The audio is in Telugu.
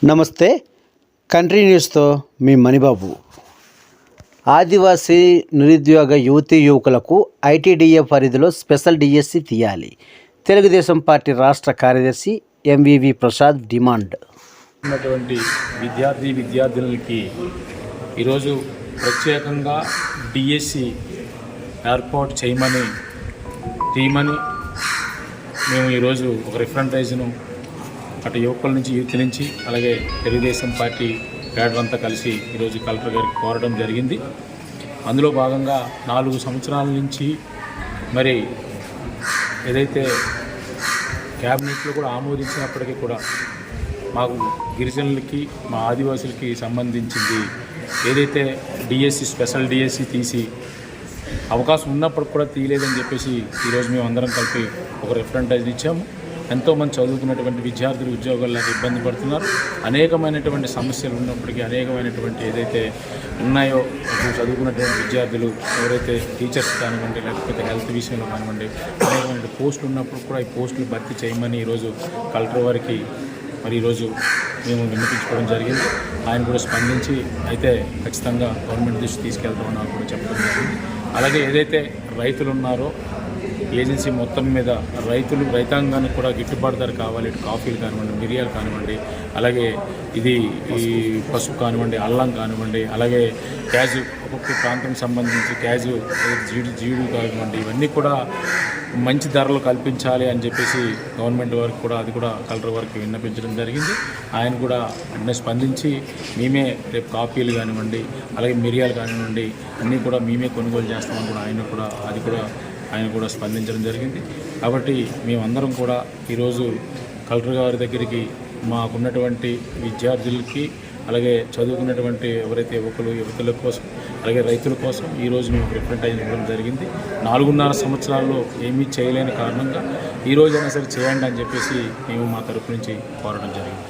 నమస్తే. కంట్రీ న్యూస్తో మీ మణిబాబు. ఆదివాసీ నిరుద్యోగ యువకులకు ఐటీడీఏ పరిధిలో స్పెషల్ డిఎస్సి తీయాలి. తెలుగుదేశం పార్టీ రాష్ట్ర కార్యదర్శి ఎంవివి ప్రసాద్ డిమాండ్. ఉన్నటువంటి విద్యార్థులకి ఈరోజు ప్రత్యేకంగా డిఎస్సి ఏర్పాటు చేయమని మేము ఈరోజు ఒక రిఫరెంటైజ్ను అటు యువకుల నుంచి యూత్ నుంచి అలాగే తెలుగుదేశం పార్టీ క్యాడర్ అంతా కలిసి ఈరోజు కలెక్టర్ గారికి కోరడం జరిగింది. అందులో భాగంగా 4 సంవత్సరాల నుంచి మరి ఏదైతే క్యాబినెట్లో కూడా ఆమోదించినప్పటికీ కూడా మాకు గిరిజనులకి మా ఆదివాసులకి సంబంధించింది ఏదైతే డిఎస్సి స్పెషల్ డిఎస్సి తీసి అవకాశం ఉన్నప్పుడు కూడా తీయలేదని చెప్పేసి ఈరోజు మేము అందరం కలిపి ఒక రిఫరెంటైజ్ ఇచ్చాము. ఎంతోమంది చదువుకున్నటువంటి విద్యార్థులు ఉద్యోగాలు లేక ఇబ్బంది పడుతున్నారు. అనేకమైనటువంటి సమస్యలు ఉన్నప్పటికీ అనేకమైనటువంటి ఏదైతే ఉన్నాయో చదువుకున్నటువంటి విద్యార్థులు ఎవరైతే టీచర్స్ కానివ్వండి లేకపోతే హెల్త్ విషయంలో కానివ్వండి అనేకమైన పోస్టులు ఉన్నప్పుడు కూడా ఈ పోస్టులు భర్తీ చేయమని ఈరోజు కలెక్టర్ వారికి మరి ఈరోజు మేము విన్నపించుకోవడం జరిగింది. ఆయన కూడా స్పందించి అయితే ఖచ్చితంగా గవర్నమెంట్ దృష్టి తీసుకెళ్తామని కూడా చెప్పడం జరిగింది. అలాగే ఏదైతే రైతులు ఉన్నారో ఏజెన్సీ మొత్తం మీద రైతాంగానికి కూడా గిట్టుబాటు ధర కావాలి. ఇటు కాఫీలు కానివ్వండి, మిరియాలు కానివ్వండి, అలాగే ఈ పసుపు కానివ్వండి, అల్లం కానివ్వండి, అలాగే క్యాజు ఒక్కొక్క ప్రాంతం సంబంధించి క్యాజు జీడి కానివ్వండి, ఇవన్నీ కూడా మంచి ధరలు కల్పించాలి అని చెప్పేసి గవర్నమెంట్ వారికి కూడా అది కూడా కలెక్టర్ వారికి విన్నపించడం జరిగింది. ఆయన కూడా వెంటనే స్పందించి మేమే రేపు కాఫీలు కానివ్వండి అలాగే మిరియాలు కానివ్వండి అన్నీ కూడా మేమే కొనుగోలు చేస్తామని కూడా ఆయన కూడా స్పందించడం జరిగింది. కాబట్టి మేమందరం కూడా ఈరోజు కలెక్టర్ గారి దగ్గరికి మాకున్నటువంటి విద్యార్థులకి అలాగే చదువుకున్నటువంటి ఎవరైతే యువతుల కోసం అలాగే రైతుల కోసం ఈరోజు మేము రిప్రజెంట్ ఇవ్వడం జరిగింది. 4.5 సంవత్సరాల్లో ఏమీ చేయలేని కారణంగా ఈరోజైనా సరే చేయండి అని చెప్పేసి మేము మా తరపు నుంచి కోరడం జరిగింది.